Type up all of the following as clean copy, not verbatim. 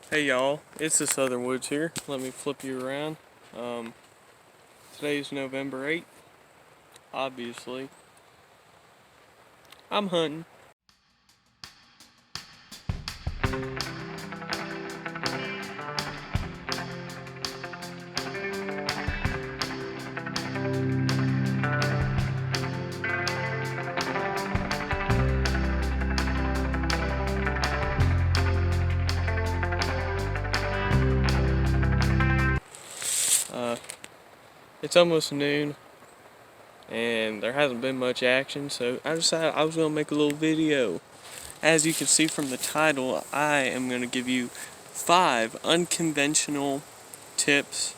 Hey y'all, it's the Southern Woods here. Let me flip you around. Today's November 8th. Obviously, I'm hunting. It's almost noon, and there hasn't been much action, so I decided I was going to make a little video. As you can see from the title, I am going to give you 5 unconventional tips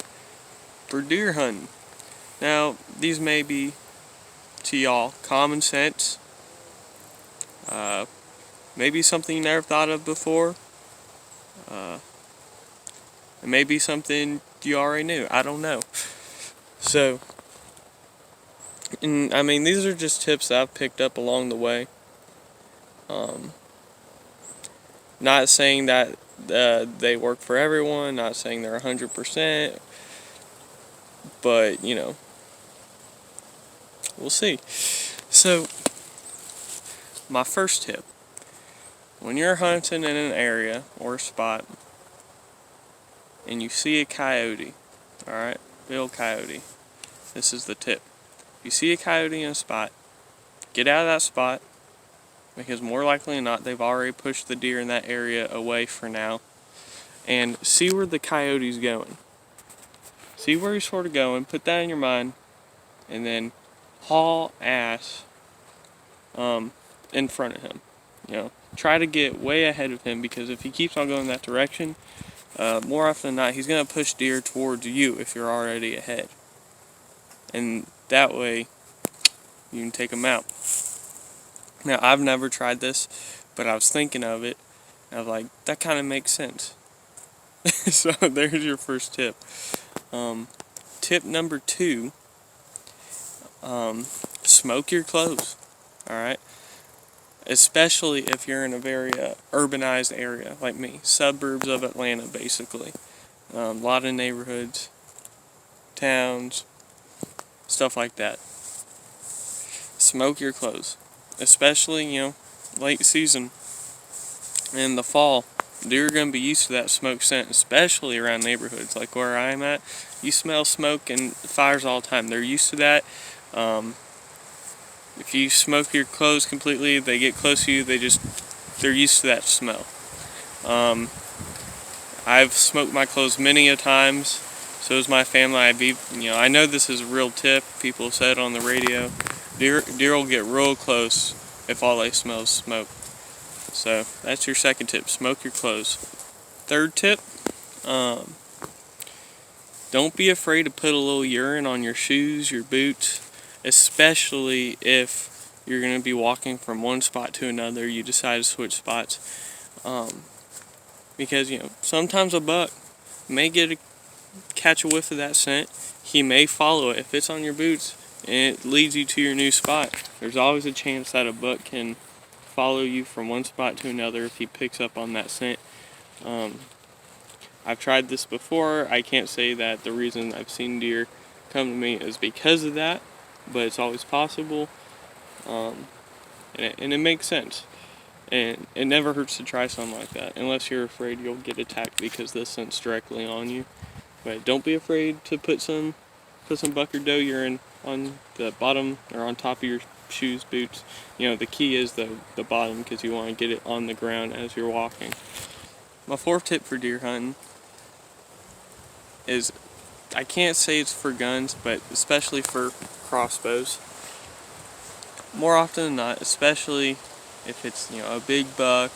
for deer hunting. Now, these may be, to y'all, common sense, maybe something you never thought of before, it may be something you already knew. I don't know. So, these are just tips that I've picked up along the way. Not saying that they work for everyone, not saying they're 100%, but, we'll see. So, my first tip, when you're hunting in an area or a spot, and you see a coyote, alright, big old coyote, this is the tip. If you see a coyote in a spot, get out of that spot, because more likely than not, they've already pushed the deer in that area away for now, and see where the coyote's going. See where he's sort of going, put that in your mind, and then haul ass in front of him. Try to get way ahead of him, because if he keeps on going that direction, more often than not, he's going to push deer towards you if you're already ahead. And that way, you can take them out. Now, I've never tried this, but I was thinking of it, and I was like, that kind of makes sense. So, there's your first tip. Tip number 2, smoke your clothes, alright? Especially if you're in a very urbanized area like me, suburbs of Atlanta, basically. A lot of neighborhoods, towns, stuff like that. Smoke your clothes, especially, late season. In the fall, deer are going to be used to that smoke scent, especially around neighborhoods like where I'm at. You smell smoke and fires all the time. They're used to that. If you smoke your clothes completely, they get close to you, they're used to that smell. I've smoked my clothes many a times, so is my family. I know this is a real tip, people have said on the radio. Deer will get real close if all they smell is smoke. So, that's your second tip, smoke your clothes. Third tip, don't be afraid to put a little urine on your shoes, your boots, especially if you're going to be walking from one spot to another, you decide to switch spots. Because, sometimes a buck may catch a whiff of that scent. He may follow it. If it's on your boots and it leads you to your new spot, there's always a chance that a buck can follow you from one spot to another if he picks up on that scent. I've tried this before. I can't say that the reason I've seen deer come to me is because of that, but it's always possible, and it makes sense. And it never hurts to try something like that, unless you're afraid you'll get attacked because the scent's directly on you. But don't be afraid to put some buck or doe urine on the bottom or on top of your shoes, boots. The key is the bottom, because you want to get it on the ground as you're walking. My fourth tip for deer hunting is, I can't say it's for guns, but especially for crossbows. More often than not, especially if it's a big buck,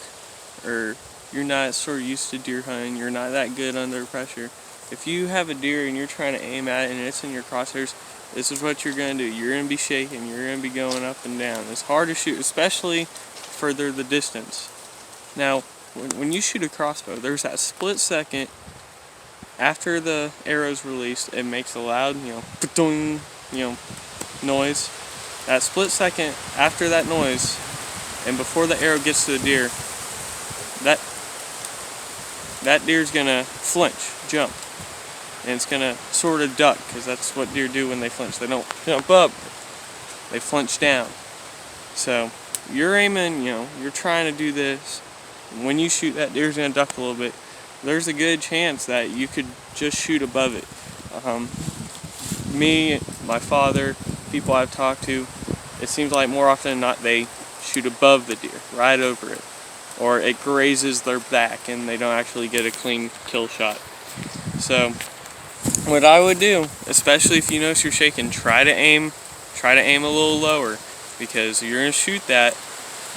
or you're not sort of used to deer hunting, you're not that good under pressure. If you have a deer and you're trying to aim at it and it's in your crosshairs, this is what you're going to do. You're going to be shaking, you're going to be going up and down. It's hard to shoot, especially further the distance. Now, when you shoot a crossbow, there's that split second after the arrow's released. It makes a loud, ka-dong, noise. That split second after that noise, and before the arrow gets to the deer, that deer's gonna flinch, jump, and it's gonna sort of duck, because that's what deer do when they flinch. They don't jump up, they flinch down. So you're aiming, you're trying to do this. When you shoot, that deer's gonna duck a little bit. There's a good chance that you could just shoot above it. Me, my father, people I've talked to, it seems like more often than not they shoot above the deer, right over it, or it grazes their back and they don't actually get a clean kill shot. So what I would do, especially if you notice you're shaking, try to aim a little lower, because you're going to shoot that.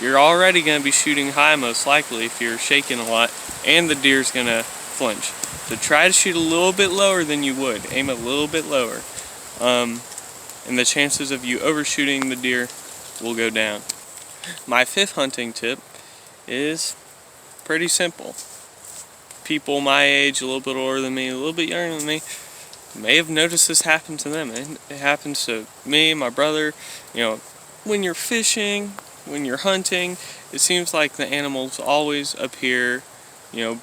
You're already going to be shooting high most likely if you're shaking a lot, and the deer's going to flinch. So try to shoot a little bit lower than you would. Aim a little bit lower. And the chances of you overshooting the deer will go down. My fifth hunting tip is pretty simple. People my age, a little bit older than me, a little bit younger than me, may have noticed this happen to them. It happens to me, my brother. When you're fishing, when you're hunting, it seems like the animals always appear,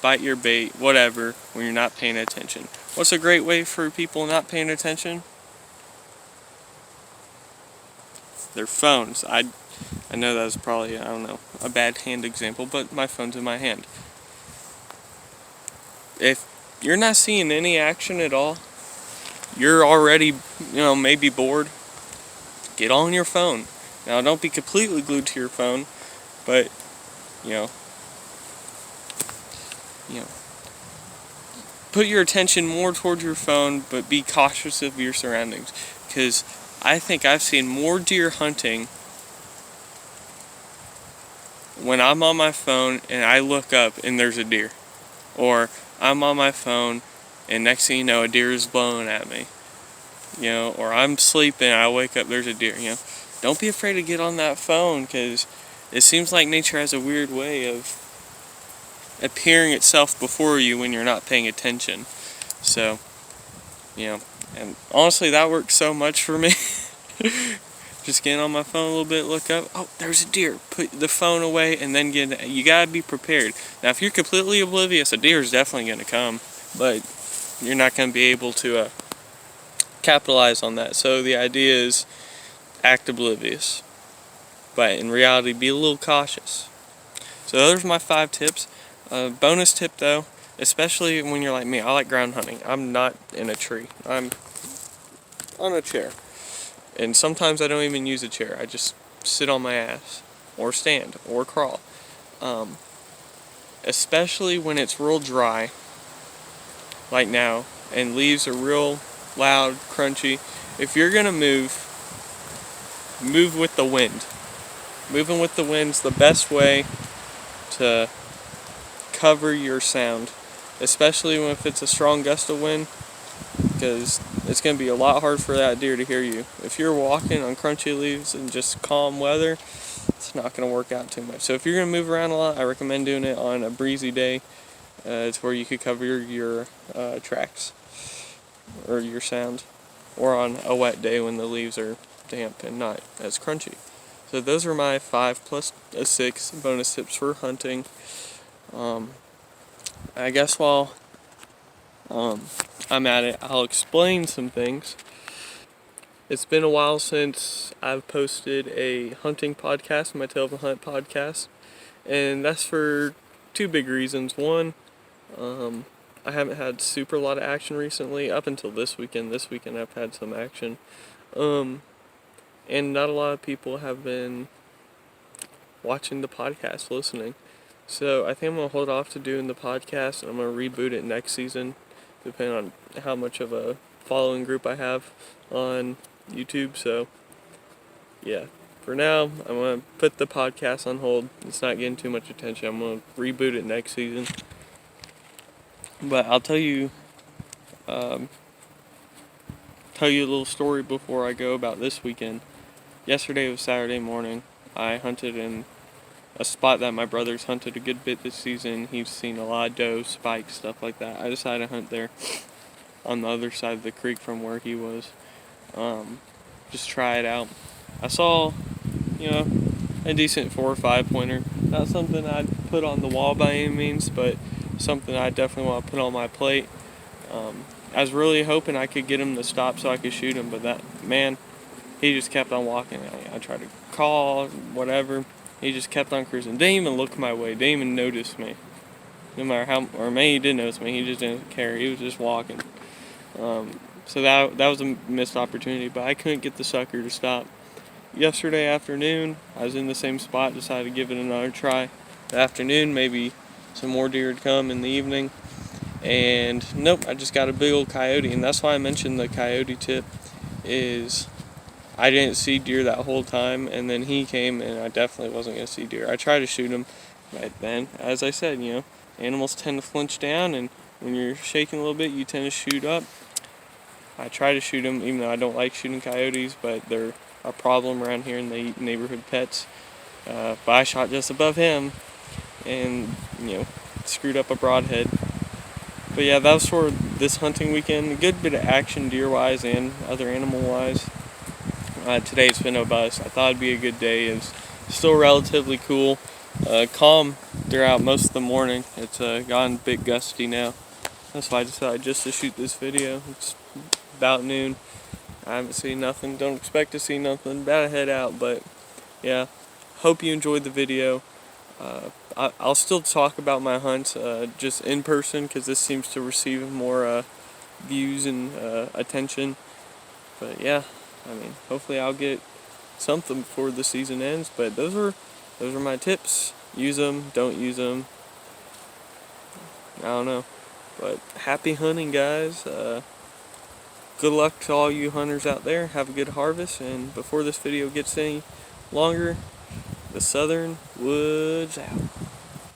bite your bait, whatever, when you're not paying attention. What's a great way for people not paying attention? Their phones. I know that was probably, a bad hand example, but my phone's in my hand. If you're not seeing any action at all, you're already, maybe bored, get on your phone. Now, don't be completely glued to your phone, but, put your attention more towards your phone, but be cautious of your surroundings. Because I think I've seen more deer hunting when I'm on my phone and I look up and there's a deer. Or I'm on my phone and next thing you know, a deer is blowing at me. Or I'm sleeping, I wake up, there's a deer. Don't be afraid to get on that phone, because it seems like nature has a weird way of appearing itself before you when you're not paying attention. So, and honestly, that works so much for me. Just getting on my phone a little bit, look up, oh, there's a deer. Put the phone away and then you gotta be prepared. Now, if you're completely oblivious, a deer is definitely gonna come, but you're not gonna be able to capitalize on that. So the idea is act oblivious, but in reality, be a little cautious. So those are my 5 tips. Bonus tip though, especially when you're like me, I like ground hunting. I'm not in a tree. I'm on a chair. And sometimes I don't even use a chair. I just sit on my ass, or stand, or crawl. Especially when it's real dry, like now, and leaves are real loud, crunchy. If you're gonna move with the wind. Moving with the wind's the best way to cover your sound, especially if it's a strong gust of wind, because it's going to be a lot hard for that deer to hear you. If you're walking on crunchy leaves and just calm weather, it's not going to work out too much. So if you're going to move around a lot, I recommend doing it on a breezy day. It's where you could cover your tracks or your sound, or on a wet day when the leaves are damp and not as crunchy. So those are my 5 plus 6 bonus tips for hunting. I guess while I'm at it, I'll explain some things. It's been a while since I've posted a hunting podcast, my Tale of a Hunt podcast, and that's for 2 big reasons. One, I haven't had super lot of action recently, up until this weekend. This weekend I've had some action. And not a lot of people have been watching the podcast, listening. So I think I'm going to hold off to doing the podcast, and I'm going to reboot it next season, depending on how much of a following group I have on YouTube. So, yeah. For now, I'm going to put the podcast on hold. It's not getting too much attention. I'm going to reboot it next season. But I'll tell you a little story before I go about this weekend. Yesterday was Saturday morning. I hunted in a spot that my brother's hunted a good bit this season. He's seen a lot of doe, spikes, stuff like that. I decided to hunt there on the other side of the creek from where he was. Just try it out. I saw, a decent 4 or 5 pointer. Not something I'd put on the wall by any means, but something I definitely want to put on my plate. I was really hoping I could get him to stop so I could shoot him, but that man, he just kept on walking. I tried to call, whatever. He just kept on cruising. Didn't even look my way. Didn't even notice me. No matter how, or maybe he did notice me. He just didn't care. He was just walking. So that was a missed opportunity, but I couldn't get the sucker to stop. Yesterday afternoon, I was in the same spot. Decided to give it another try. The afternoon, maybe some more deer would come in the evening. And nope, I just got a big old coyote, and that's why I mentioned the coyote tip. Is I didn't see deer that whole time, and then he came, and I definitely wasn't going to see deer. I tried to shoot him, but then, as I said, animals tend to flinch down, and when you're shaking a little bit, you tend to shoot up. I try to shoot them, even though I don't like shooting coyotes, but they're a problem around here, and they eat neighborhood pets. But I shot just above him, and screwed up a broadhead. But yeah, that was for this hunting weekend. A good bit of action deer-wise and other animal-wise. Today's been a bust. I thought it'd be a good day. It's still relatively cool. Calm throughout most of the morning. It's gotten a bit gusty now. That's why I decided just to shoot this video. It's about noon. I haven't seen nothing. Don't expect to see nothing. About to head out, but yeah. Hope you enjoyed the video. I'll still talk about my hunts just in person, because this seems to receive more views and attention. But yeah, I mean, hopefully I'll get something before the season ends. But those are my tips. Use them, don't use them. I don't know. But happy hunting, guys. Good luck to all you hunters out there. Have a good harvest. And before this video gets any longer, the Southern Woods out.